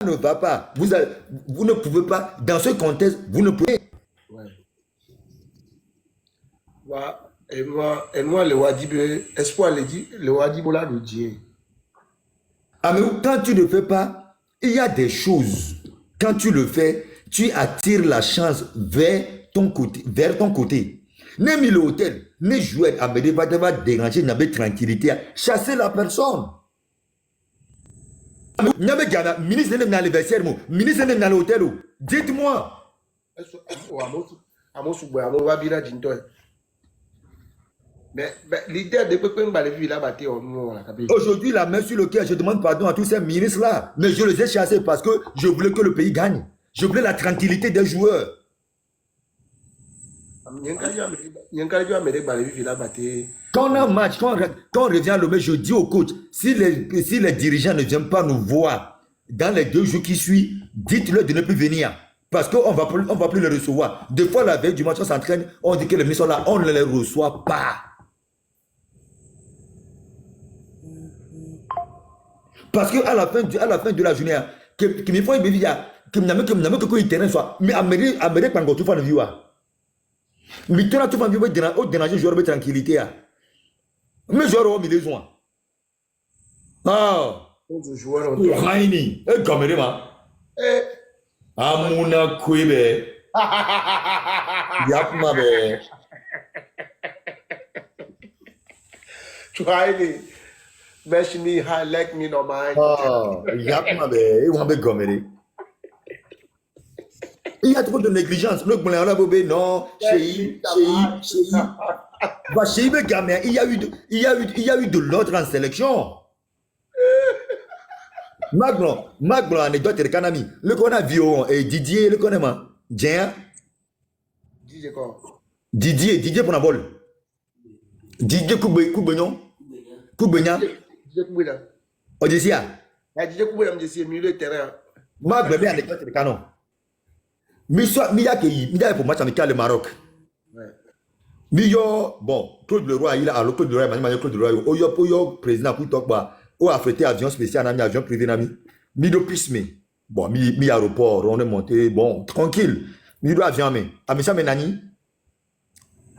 ne va pas. Vous ne pouvez pas, dans ce contexte, vous ne pouvez. Ouais. Et moi, le Wadibe, espoir, le Wadibo là, le Dieu. Ah, mais quand tu ne fais pas, il y a des choses. Quand tu le fais, tu attires la chance vers ton côté. Vers ton côté. Même le hôtel, ne jouer à me déranger, n'avait tranquillité, chasser la personne. Ministre de l'anniversaire, ministre de l'hôtel, dites-moi. Mais l'idée de que là, Aujourd'hui, la main sur le cœur, je demande pardon à tous ces ministres-là. Mais je les ai chassés parce que je voulais que le pays gagne. Je voulais la tranquillité des joueurs. Quand on a un match, quand on revient à l'OME, je dis au coach, si les dirigeants ne viennent pas nous voir dans les 2 jours qui suivent, dites-leur de ne plus venir. Parce qu'on ne va plus les recevoir. Des fois, la veille du match, on s'entraîne, on dit que les ministres sont là, on ne les reçoit pas. Parce qu'à la fin de la journée, que me faut que me terrain soit, mais Amérique quand tu fais le view. Mais tu vas déranger joueur de tranquillité. Mais joueur au milieu joint. Ah. Haini, comme ma. Amuna kuibe. Yapma be. Haini. Mesh me, like me, no mind. Oh, yapma be. Il va be gommer. Il y a trop de négligence. Le bon là bobé non, chéri. Bah chéri be gamin, il y a eu de l'ordre en sélection. Magno anecdote de Kanami. Le qu'on a vu et Didier le connaît moi. Didier quoi? Didier pour la balle. Didier Koubegnon. Koubegnan. Didier Koubegnan. Odyssia. Didier Koubegnan je suis milieu de terrain. Magno bien anecdote de Canon. Mia pour match amical le Maroc. Mio bon, Claude Leroy il a alors Claude Leroy Claude Leroy Oyo président pour Tokba ou affrété avion spécial nami avion privé nami. Mi do pisme. Bon, mi aéroport, on est monté, bon, tranquille. Mi do avion mais Amisa Menani.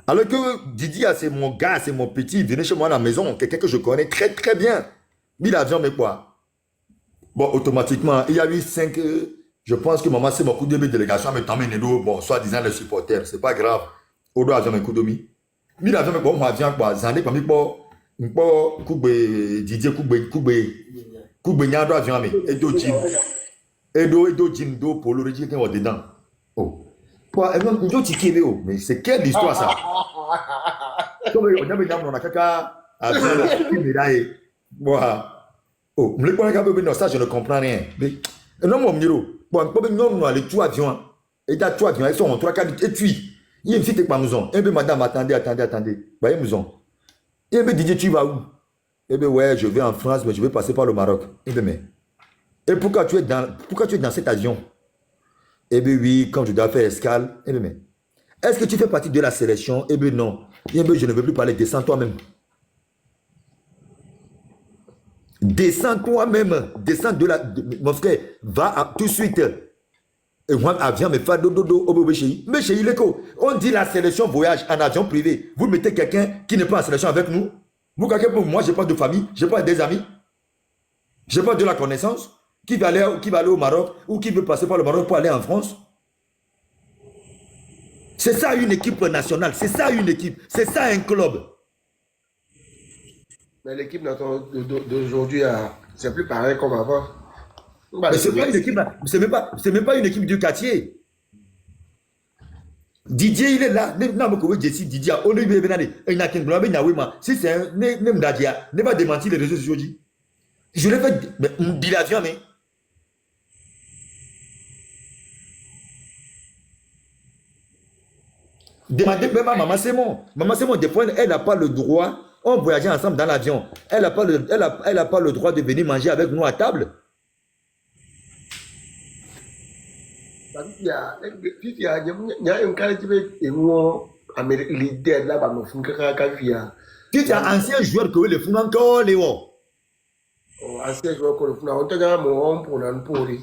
Alors que Didier c'est mon gars, c'est mon petit, venez chez moi à la maison, quelqu'un que je connais très très bien. Mi l'avion mais quoi? Bon, automatiquement, il y a eu 5 je pense que maman c'est beaucoup de délégations mais t'emmène nous bon soit disant les supporters, c'est pas grave. Au doit avion mais coup domi. Mi l'avion mais bon avion quoi, zandé comme Mpo Koube Didier Koube Nyado avion mais Edo Jim do Polo Regi qui est dedans. Oh. Quoi, Edo Tikebe oh, mais c'est quelle histoire ça? Comme on a caca avion qui médaille. Oh, me le connais non ça je ne comprends rien. Mais non mon miro, bon comme non les trois avions et t'as trois avions ils sont en 3-4 et puis il y a une fille qui maison. Eh bien madame attendez. Bah maison. Eh bien Didier tu vas où? Eh bien ouais je vais en France mais je vais passer par le Maroc. Eh bien mais et pourquoi tu es dans cet avion? Eh bien oui quand je dois faire escale. Eh bien mais est-ce que tu fais partie de la sélection? Eh bien non. Eh bien je ne veux plus parler, descends toi-même. Descends toi-même, descends mon frère, va tout de suite. Et moi, avion, mais faire dodo, mais chez Ileko, on dit la sélection voyage en avion privé. Vous mettez quelqu'un qui n'est pas en sélection avec nous. Vous, quelqu'un pour moi, je n'ai pas de famille, je n'ai pas des amis, je n'ai pas de la connaissance, qui va aller au Maroc ou qui veut passer par le Maroc pour aller en France. C'est ça une équipe nationale, c'est ça une équipe, c'est ça un club. Mais l'équipe d'aujourd'hui, c'est plus pareil comme avant. Mais c'est pas une équipe, c'est même pas une équipe du quartier. Didier, il est là. Didier, si c'est un Mdadia, ne va démentir les réseaux sociaux. Je l'ai fait, mais dit l'avion, mais. Demandez même à maman, c'est bon. Maman, c'est bon. Des fois, elle n'a pas le droit. On voyageait ensemble dans l'avion. Elle n'a pas le droit de venir manger avec nous à table. Il y a un cas qui est l'idée là-bas, Tu es ancien joueur que le font encore, Léo. Ancien joueur que le font, on te gagne mon pour l'an pourri.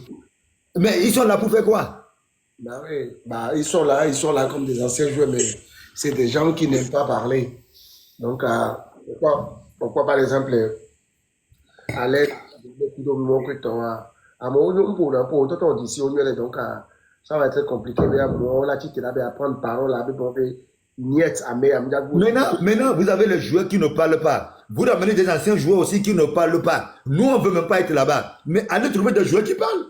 Mais ils sont là pour faire quoi? Bah oui, bah, ils sont là comme des anciens joueurs, mais c'est des gens qui n'aiment pas parler. Donc, pourquoi par exemple, à l'aide de mon à mon pour tout d'ici, donc, ça va être compliqué, mais à mon là, tu te l'as à prendre parole, là, niet, à Maintenant, vous avez les joueurs qui ne parlent pas. Vous ramenez des anciens joueurs aussi qui ne parlent pas. Nous, on ne veut même pas être là-bas. Mais allez trouver des joueurs qui parlent.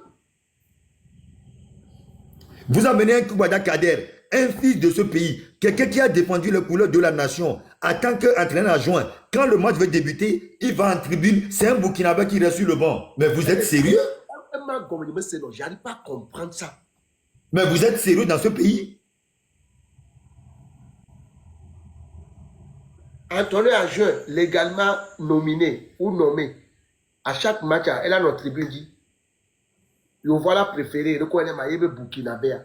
Vous amenez un Koubada Kader, un fils de ce pays, quelqu'un qui a défendu les couleurs de la nation en tant qu'entraîneur adjoint. Quand le match va débuter, il va en tribune. C'est un Burkinabé qui reste sur le banc. Mais vous êtes sérieux? J'arrive pas à comprendre ça. Mais vous êtes sérieux dans ce pays? Entraîneur adjoint légalement nominé ou nommé, à chaque match, elle a notre tribune dit, le voilà préféré, le coin de Burkinabé,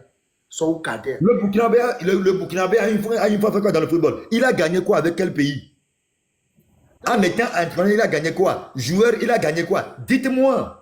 son Kader. Le Burkinabé a une fois fait quoi dans le football? Il a gagné quoi avec quel pays? En étant entraîneur, il a gagné quoi? Joueur, il a gagné quoi? Dites-moi.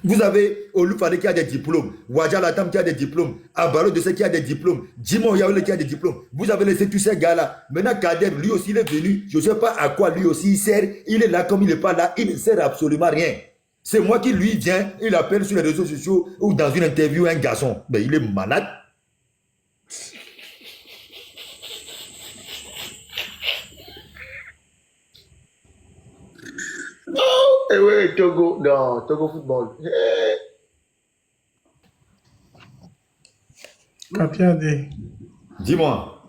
Vous avez Olufade qui a des diplômes, Wadja Latam qui a des diplômes, Abalo de qui a des diplômes, Jimo Yaoule qui a des diplômes. Vous avez laissé tous ces gars-là. Maintenant, Kader, lui aussi, il est venu. Je ne sais pas à quoi lui aussi il sert. Il est là comme il n'est pas là. Il ne sert absolument rien. C'est moi qui lui viens, il appelle sur les réseaux sociaux ou dans une interview un garçon. Mais il est malade. Eh oui, Togo, non, Togo football. Kapiade, Dis-moi.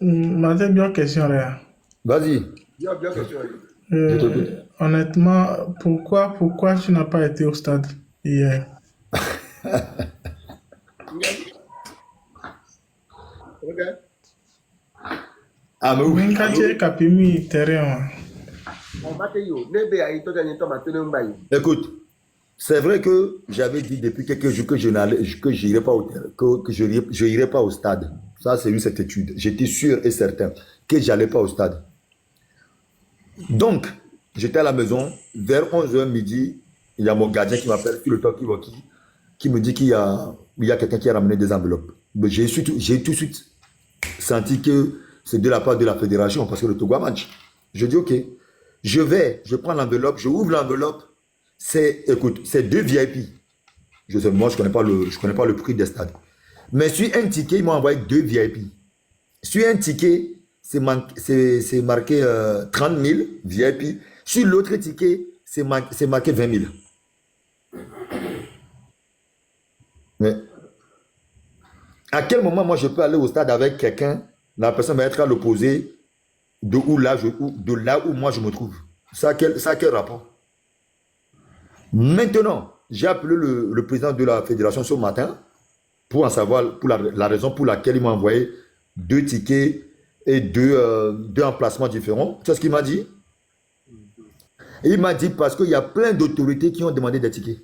ma bien question là. Vas-y. Bien, bien question. Honnêtement, pourquoi tu n'as pas été au stade hier? Regarde. Ah, mais oui. Minkache kapimi terrain. Écoute, c'est vrai que j'avais dit depuis quelques jours que je n'irai pas je irai pas au stade. Ça, c'est une certitude. J'étais sûr et certain que j'allais pas au stade. Donc, j'étais à la maison, vers 11h midi, il y a mon gardien qui m'appelle sur le top qui me dit qu'il y a quelqu'un qui a ramené des enveloppes. J'ai tout de suite senti que c'est de la part de la fédération parce que le Togo a match. Je dis ok, je prends l'enveloppe, je ouvre l'enveloppe. Écoute, c'est 2 VIP. Moi, je connais pas le prix des stades. Mais sur un ticket, ils m'ont envoyé 2 VIP. Sur un ticket, c'est marqué 30 000 VIP. Sur l'autre ticket, c'est marqué 20 000. Mais à quel moment, moi, je peux aller au stade avec quelqu'un, la personne va être à l'opposé de là où moi je me trouve? Ça a quel rapport? Maintenant, j'ai appelé le président de la fédération ce matin pour en savoir la raison pour laquelle il m'a envoyé 2 tickets et 2 emplacements différents. C'est ce qu'il m'a dit. Et il m'a dit parce qu'il y a plein d'autorités qui ont demandé des tickets.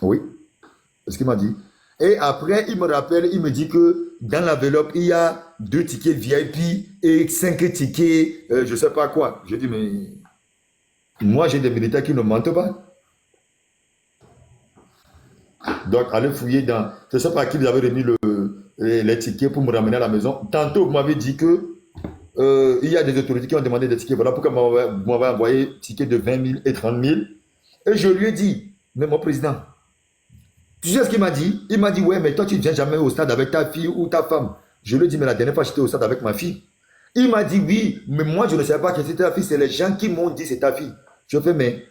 Oui, c'est ce qu'il m'a dit. Et après, il me rappelle, il me dit que dans l'enveloppe, il y a 2 tickets VIP et 5 tickets, je ne sais pas quoi. Je dis, mais moi, j'ai des militaires qui ne mentent pas. Donc, allez fouiller dans... Je ne sais pas à qui vous avez remis les tickets pour me ramener à la maison. Tantôt, vous m'avez dit que il y a des autorités qui ont demandé des tickets. Voilà pourquoi vous m'avez envoyé tickets de 20 000 et 30 000. Et je lui ai dit, mais mon président, tu sais ce qu'il m'a dit? Il m'a dit, ouais, mais toi, tu ne viens jamais au stade avec ta fille ou ta femme. Je lui ai dit, mais la dernière fois, j'étais au stade avec ma fille. Il m'a dit, oui, mais moi, je ne savais pas que c'était ta fille. C'est les gens qui m'ont dit, c'est ta fille. Je fais, mais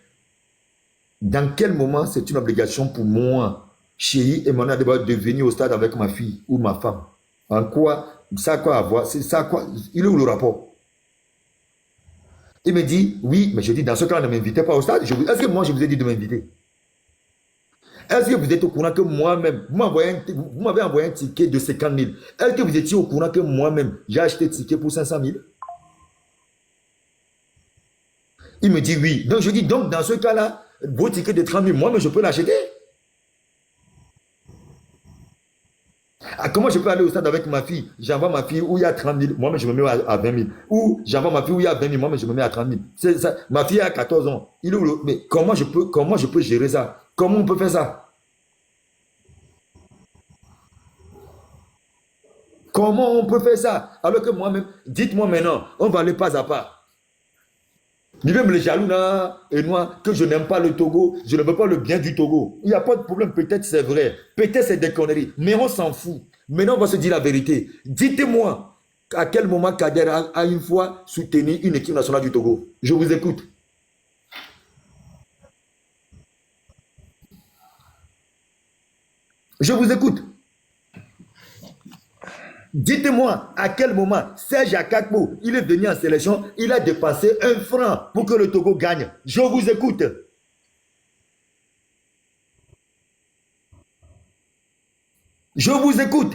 dans quel moment c'est une obligation pour moi, chérie, et mon de venir au stade avec ma fille ou ma femme? En quoi? Ça a quoi à voir? Ça quoi? Il est où le rapport? Il me dit, oui, mais je dis, dans ce cas, ne m'invitez pas au stade. Est-ce que moi, je vous ai dit de m'inviter? Est-ce que vous êtes au courant que moi-même, vous m'avez envoyé un ticket de 50 000. Est-ce que vous étiez au courant que moi-même, j'ai acheté le ticket pour 500 000? Il me dit oui. Donc je dis, donc dans ce cas-là, vos tickets de 30 000, moi-même, je peux l'acheter. Comment je peux aller au stade avec ma fille? J'envoie ma fille où il y a 30 000, moi-même je me mets à 20 000. Ou j'envoie ma fille où il y a 20 000, moi-même je me mets à 30 000. C'est ça. Ma fille a 14 ans. Mais comment je peux gérer ça? Comment on peut faire ça? Comment on peut faire ça? Alors que moi-même, dites-moi maintenant, on va aller pas à pas. Ni même les jaloux là, et moi, que je n'aime pas le Togo, je ne veux pas le bien du Togo. Il n'y a pas de problème, peut-être c'est vrai, peut-être c'est des conneries, mais on s'en fout. Maintenant, on va se dire la vérité. Dites-moi, à quel moment Kader a une fois soutenu une équipe nationale du Togo? Je vous écoute. Je vous écoute. Dites-moi à quel moment Serge Akakpo, il est venu en sélection, il a dépensé 1 franc pour que le Togo gagne. Je vous écoute. Je vous écoute.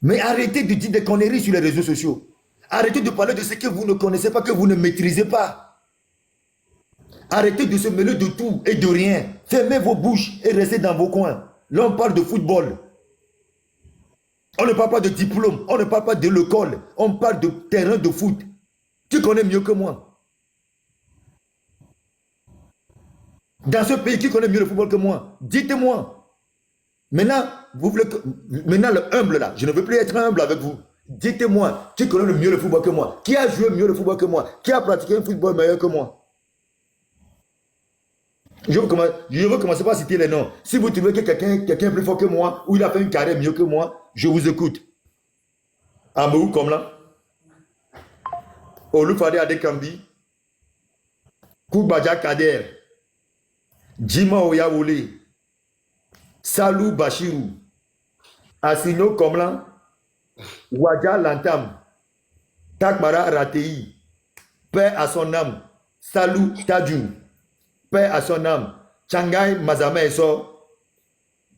Mais arrêtez de dire des conneries sur les réseaux sociaux. Arrêtez de parler de ce que vous ne connaissez pas, que vous ne maîtrisez pas. Arrêtez de se mêler de tout et de rien. Fermez vos bouches et restez dans vos coins. Là, on parle de football. On ne parle pas de diplôme, on ne parle pas de l'école, on parle de terrain de foot. Tu connais mieux que moi. Dans ce pays, qui connaît mieux le football que moi? Dites-moi. Maintenant, vous voulez que, maintenant le humble là, je ne veux plus être humble avec vous. Dites-moi, qui connaît le mieux le football que moi? Qui a joué mieux le football que moi? Qui a pratiqué un football meilleur que moi? Je veux commencer par citer les noms. Si vous trouvez que quelqu'un est plus fort que moi, ou il a fait une carrière mieux que moi, je vous écoute. Amadou comme là, Olufade Adekambi, Koubadja Kader, Djima Oyawole, Salou Bachirou, Assino Komlan, Wadja Lantam, Takbara Ratei, paix à son âme, Salou Tadjou, paix à son âme, Changai Mazama Eso,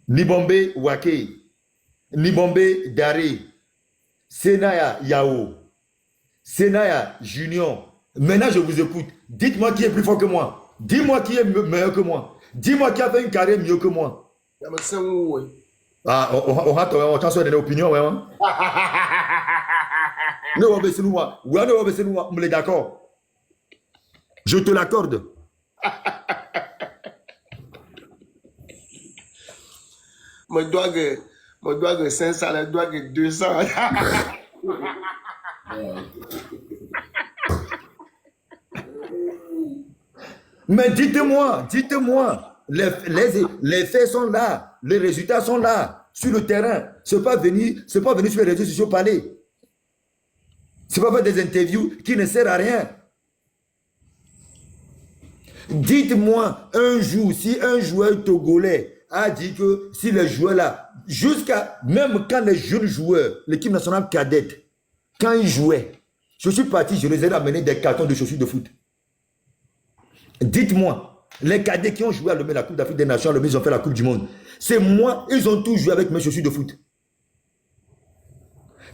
Nibombe Wake, Nibombe Dare, Senaya Yao, Senaya Junior. Maintenant, je vous écoute. Dites-moi qui est plus fort que moi. Dis-moi qui est meilleur que moi. Dis-moi qui a fait une carrière mieux que moi. Ah, on a donné opinion, ouais. Ne on baisse nous, ouais, ne on baisse nous, on est d'accord. Je te l'accorde. Moi, je dois 500, je dois 200. Mais dites-moi, les faits sont là, les résultats sont là, sur le terrain. Ce n'est pas venir sur les réseaux sociaux parler. Ce n'est pas faire des interviews qui ne servent à rien. Dites-moi un jour, si un joueur togolais a dit que si les joueurs là, même quand les jeunes joueurs, l'équipe nationale cadette, quand ils jouaient, je suis parti, je les ai amené des cartons de chaussures de foot. Dites-moi, les cadets qui ont joué à la Coupe d'Afrique des Nations, ils ont fait la Coupe du Monde. C'est moi, ils ont tous joué avec mes chaussures de foot.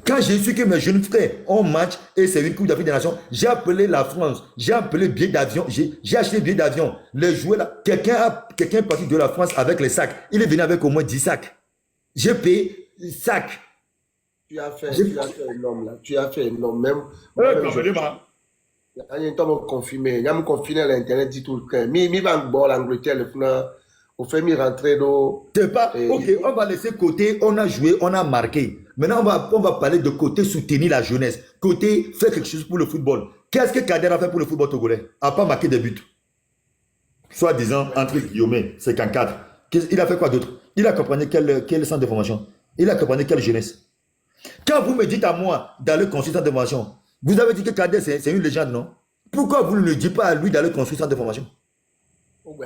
Quand j'ai su que mes jeunes frères ont match et c'est une Coupe d'Afrique des Nations, j'ai appelé la France, j'ai appelé billet d'avion, j'ai acheté billet d'avion. Les joueurs là, quelqu'un est parti de la France avec les sacs. Il est venu avec au moins 10 sacs. J'ai payé sacs. Tu as fait énorme là. Tu as fait énorme. Même. Il y a un temps confirmé. Il y a un confiné à l'internet dit tout le temps. Mi va en l'Angleterre le plan. On fait mi rentrer dans. C'est pas. Ok, on va laisser côté. On a joué, on a marqué. Maintenant, on va parler de côté soutenir la jeunesse. Côté faire quelque chose pour le football. Qu'est-ce que Kader a fait pour le football togolais? À part marquer des buts. Soit disant, entre guillemets, 54. Il a fait quoi d'autre? Il a accompagné quel centre de formation? Il a accompagné quelle jeunesse? Quand vous me dites à moi d'aller construire centre de formation, vous avez dit que Kader c'est une légende, non? Pourquoi vous ne le dites pas à lui d'aller construire centre de formation? Vous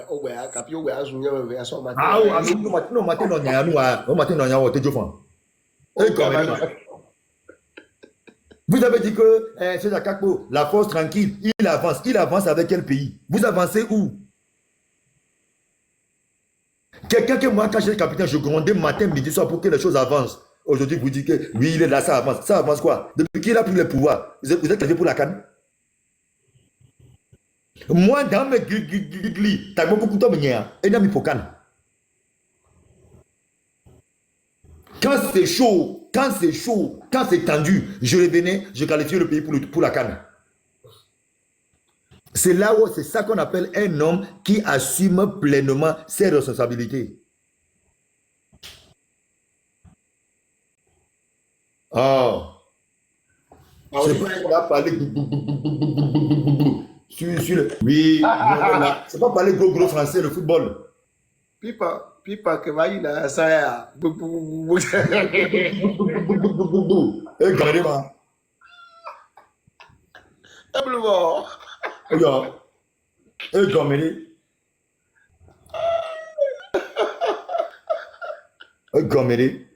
avez dit que c'est Akakpo, la force tranquille, il avance avec quel pays? Vous avancez où? Quelqu'un que moi, quand j'étais capitaine, je grondais matin, midi, soir pour que les choses avancent. Aujourd'hui, vous dites que oui, il est là, ça avance. Ça avance quoi? Depuis qu'il a pris le pouvoir, vous êtes qualifié pour la CAN? Moi, dans mes glis, t'as beaucoup de temps, et n'a mis pour CAN. c'est chaud, quand c'est tendu, je revenais, je qualifiais le pays pour la CAN. C'est là où c'est ça qu'on appelle un homme qui assume pleinement ses responsabilités. Oh, Ah c'est oui. pas il va parler sur le... Oui, c'est pas parler gros français, le football. Pipa que va il a ça ya. Et Garema, Simplement. et Gomeri, et Gomeri.